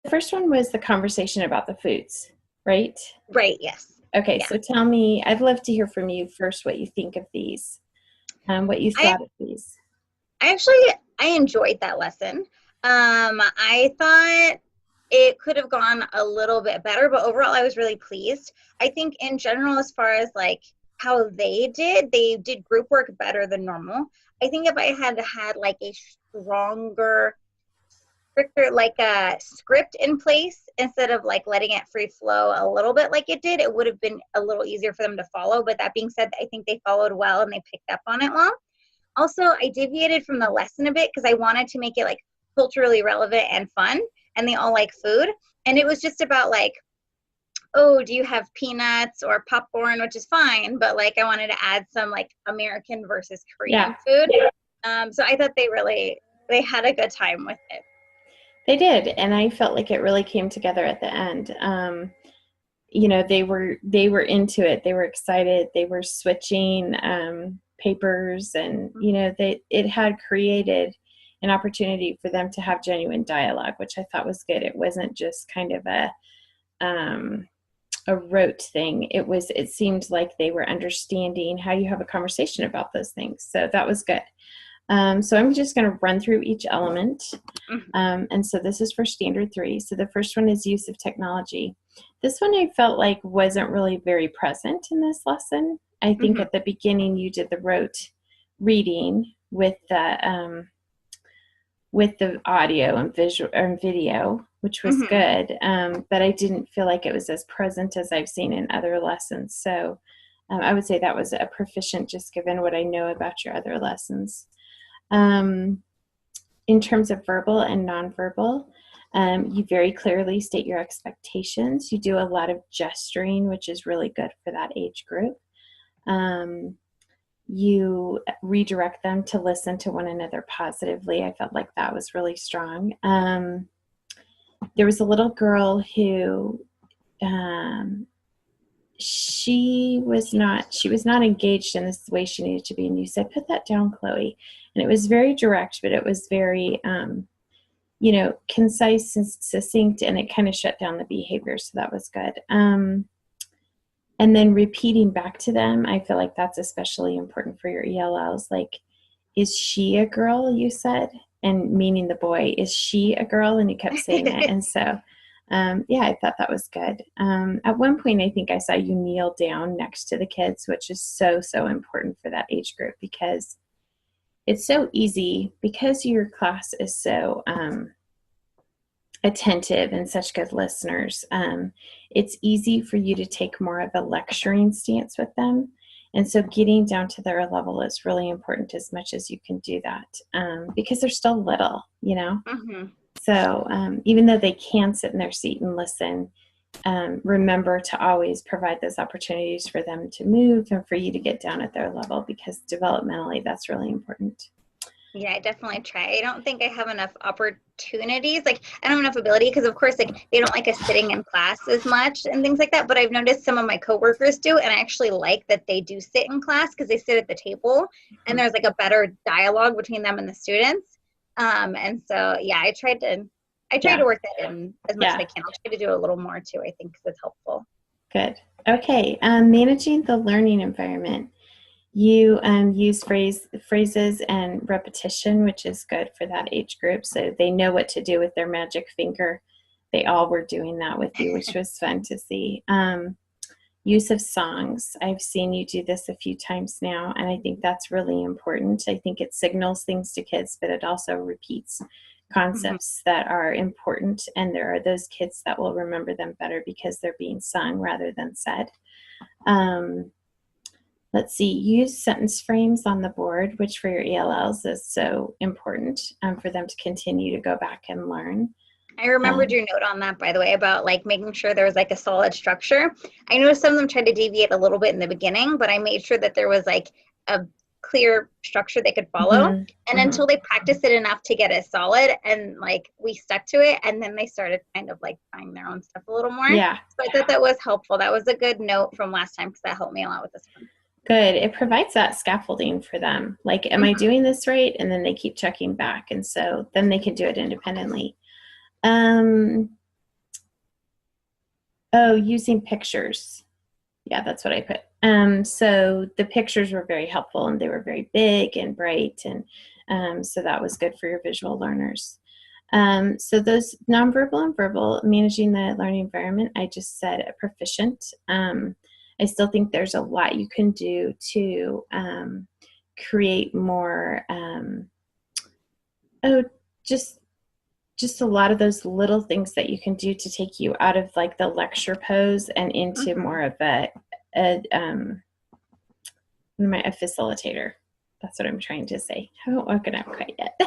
first one was the conversation about the foods, right? Right, yes. Okay, Yeah. so tell me, I'd love to hear from you first what you think of these, what you I thought of these. I actually I enjoyed that lesson. I thought it could have gone a little bit better, but overall I was really pleased. I think in general, as far as like how they did group work better than normal. I think if I had like a stronger, stricter like a script in place instead of like letting it free flow a little bit like it did, it would have been a little easier for them to follow. But that being said, I think they followed well and they picked up on it well. Also, I deviated from the lesson a bit because I wanted to make it like culturally relevant and fun, and they all like food. And it was just about like, oh, do you have peanuts or popcorn, which is fine, but like I wanted to add some like American versus Yeah, Korean food. So I thought they had a good time with it. they did, and I felt like it really came together at the end. They were into it. They were excited. They were switching papers, and it had created an opportunity for them to have genuine dialogue, which I thought was good. It wasn't just kind of a rote thing. It seemed like they were understanding how you have a conversation about those things. So that was good. So I'm just going to run through each element. And so this is for standard 3. So the first one is use of technology. This one I felt like wasn't really very present in this lesson. I think at the beginning you did the rote reading with the audio and visual and video, which was good. But I didn't feel like it was as present as I've seen in other lessons. So I would say that was a proficient, just given what I know about your other lessons. In terms of verbal and nonverbal, you very clearly state your expectations. You do a lot of gesturing, which is really good for that age group. You redirect them to listen to one another positively. I felt like that was really strong. There was a little girl who she was not engaged in this way she needed to be, and you said, put that down, Chloe. And it was very direct, but it was very concise and succinct, and it kind of shut down the behavior, so that was good. And then repeating back to them, I feel like that's especially important for your ELLs. Like, is she a girl, you said? And meaning the boy, is she a girl? And you kept saying it. And so I thought that was good. At one point, I think I saw you kneel down next to the kids, which is so, so important for that age group, because it's so easy, because your class is so attentive and such good listeners. It's easy for you to take more of a lecturing stance with them. And so getting down to their level is really important, as much as you can do that, because they're still little, So even though they can sit in their seat and listen, remember to always provide those opportunities for them to move and for you to get down at their level, because developmentally that's really important. Yeah, I definitely try. I don't think I have enough opportunities. Like, I don't have enough ability because, of course, like they don't like us sitting in class as much and things like that. But I've noticed some of my coworkers do, and I actually like that they do sit in class because they sit at the table, and there's like a better dialogue between them and the students. And so, yeah, I try to work that in as much as I can. I'll try to do a little more too, I think, because it's helpful. Good. Okay. Managing the learning environment. You use phrases and repetition, which is good for that age group. So they know what to do with their magic finger. They all were doing that with you, which was fun to see. Use of songs. I've seen you do this a few times now, and I think that's really important. I think it signals things to kids, but it also repeats concepts that are important, and there are those kids that will remember them better because they're being sung rather than said. Let's see, use sentence frames on the board, which for your ELLs is so important for them to continue to go back and learn. I remembered your note on that, by the way, about like making sure there was like a solid structure. I noticed some of them tried to deviate a little bit in the beginning, but I made sure that there was like a clear structure they could follow. And until they practiced it enough to get it solid, and like we stuck to it, and then they started kind of like trying their own stuff a little more. Yeah. So I thought that was helpful. That was a good note from last time, because that helped me a lot with this one. Good. It provides that scaffolding for them. Like, am I doing this right? And then they keep checking back. And so then they can do it independently. Oh, using pictures. Yeah, that's what I put. So the pictures were very helpful and they were very big and bright. And so that was good for your visual learners. So those nonverbal and verbal, managing the learning environment, I just said a proficient. I still think there's a lot you can do to create more, oh, just just a lot of those little things that you can do to take you out of like the lecture pose and into Mm-hmm. more of a a facilitator. That's what I'm trying to say. I haven't woken up quite yet.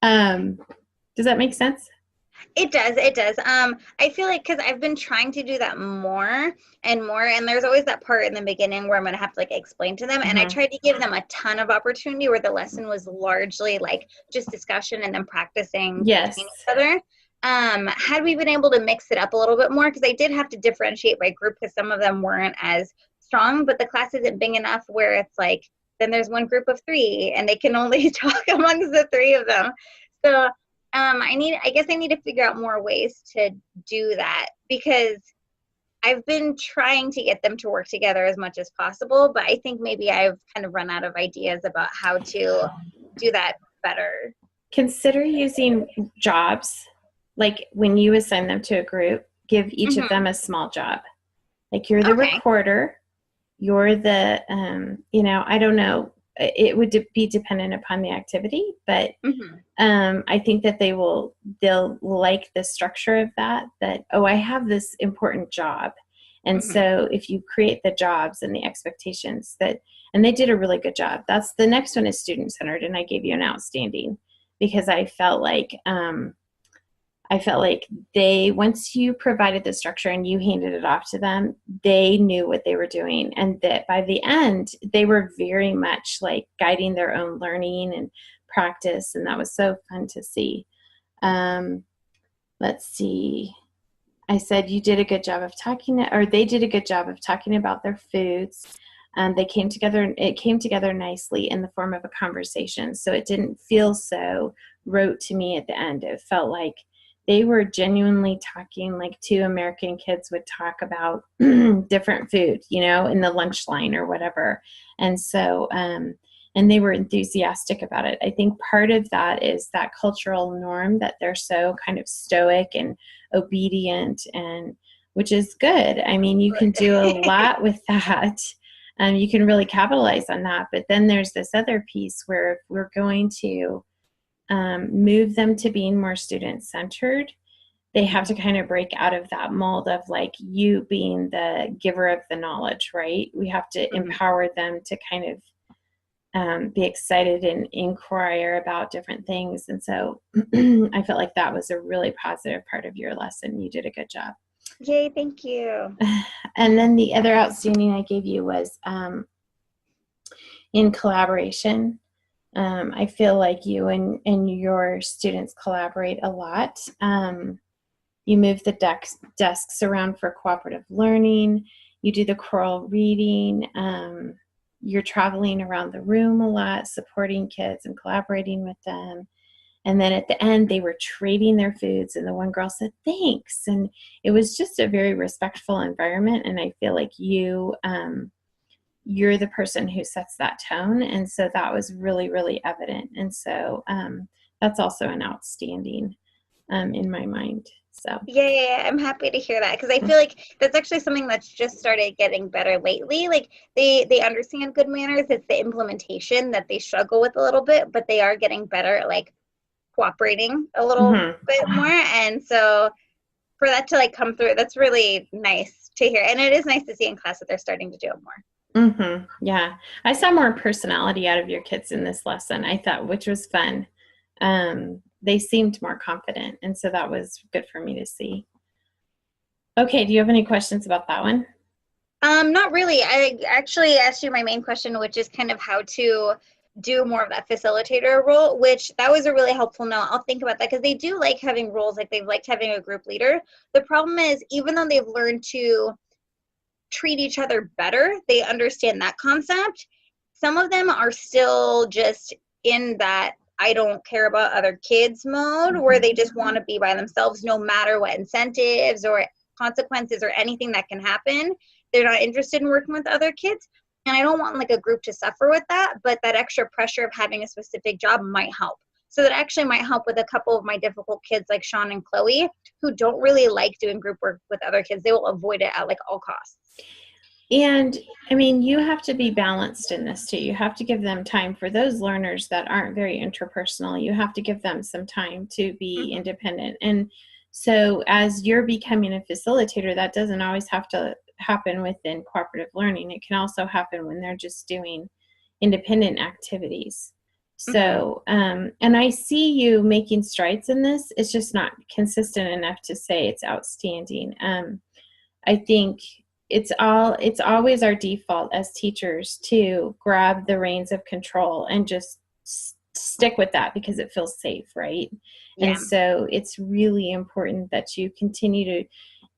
um, does that make sense? It does. It does. I feel like because I've been trying to do that more and more, and there's always that part in the beginning where I'm gonna have to like explain to them, and I Mm-hmm. tried to give them a ton of opportunity where the lesson was largely like just discussion and then practicing between Yes. each other. Had we been able to mix it up a little bit more, because I did have to differentiate by group because some of them weren't as strong, but the class isn't big enough where it's like then there's one group of three and they can only talk amongst the three of them. So I guess I need to figure out more ways to do that because I've been trying to get them to work together as much as possible, but I think maybe I've kind of run out of ideas about how to do that better. Consider using jobs. Like when you assign them to a group, give each of Mm-hmm. them a small job. Like you're the Okay. recorder, you're the, I don't know, it would be dependent upon the activity, but Mm-hmm. I think that they'll like the structure of that, oh, I have this important job. And Mm-hmm. so if you create the jobs and the expectations and they did a really good job. That's the next one is student centered. And I gave you an outstanding because I felt like once you provided the structure and you handed it off to them, they knew what they were doing. And that by the end, they were very much like guiding their own learning and practice. And that was so fun to see. Um, let's see. I said you did a good job of or they did a good job of talking about their foods. It came together nicely in the form of a conversation. So it didn't feel so rote to me at the end. It felt like they were genuinely talking like two American kids would talk about different food, in the lunch line or whatever. And so, and they were enthusiastic about it. I think part of that is that cultural norm that they're so kind of stoic and obedient, and which is good. I mean, you can do a lot with that. You can really capitalize on that. But then there's this other piece where if we're going to move them to being more student centered, they have to kind of break out of that mold of like you being the giver of the knowledge, right? We have to Mm-hmm. empower them to kind of be excited and inquire about different things. And so I felt like that was a really positive part of your lesson. You did a good job. Yay, thank you. And then the other outstanding I gave you was in collaboration. I feel like you and your students collaborate a lot. You move the desks around for cooperative learning. You do the choral reading. You're traveling around the room a lot, supporting kids and collaborating with them. And then at the end, they were trading their foods, and the one girl said, "Thanks." And it was just a very respectful environment. And I feel like you're the person who sets that tone. And so that was really, really evident. And so that's also an outstanding in my mind. So, Yeah, I'm happy to hear that because I feel like that's actually something that's just started getting better lately. Like they understand good manners. It's the implementation that they struggle with a little bit, but they are getting better at like cooperating a little mm-hmm. bit more. And so for that to like come through, that's really nice to hear. And it is nice to see in class that they're starting to do it more. Mm-hmm. Yeah. I saw more personality out of your kids in this lesson, I thought, which was fun. They seemed more confident. And so that was good for me to see. Okay. Do you have any questions about that one? Not really. I actually asked you my main question, which is kind of how to do more of that facilitator role, which that was a really helpful note. I'll think about that because they do like having roles, like they've liked having a group leader. The problem is, even though they've learned to treat each other better, they understand that concept. Some of them are still just in that I don't care about other kids mode where they just want to be by themselves no matter what incentives or consequences or anything that can happen. They're not interested in working with other kids. And I don't want like a group to suffer with that, but that extra pressure of having a specific job might help. So that actually might help with a couple of my difficult kids like Sean and Chloe, who don't really like doing group work with other kids. They will avoid it at like all costs. And I mean, you have to be balanced in this too. You have to give them time for those learners that aren't very interpersonal. You have to give them some time to be Mm-hmm. independent. And so as you're becoming a facilitator, that doesn't always have to happen within cooperative learning. It can also happen when they're just doing independent activities. Mm-hmm. So, and I see you making strides in this. It's just not consistent enough to say it's outstanding. I think it's always our default as teachers to grab the reins of control and just stick with that because it feels safe, right? And Yeah. so it's really important that you continue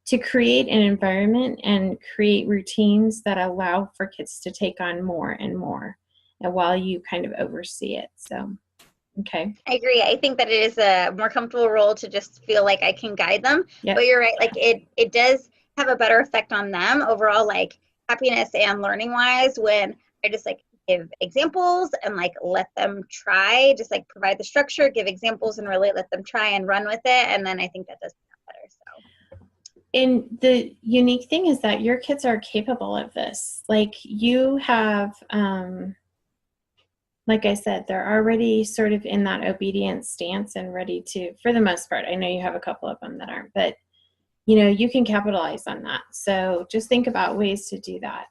to create an environment and create routines that allow for kids to take on more and more, and while you kind of oversee it. So, okay. I agree. I think that it is a more comfortable role to just feel like I can guide them. But Yep. you're right, like it does have a better effect on them overall, like happiness and learning wise, when I just like give examples and like let them try, just like provide the structure, give examples and really let them try and run with it. And then I think that does better. So And the unique thing is that your kids are capable of this. Like you have, like I said, they're already sort of in that obedient stance and ready to, for the most part. I know you have a couple of them that aren't, but you know, you can capitalize on that. So just think about ways to do that.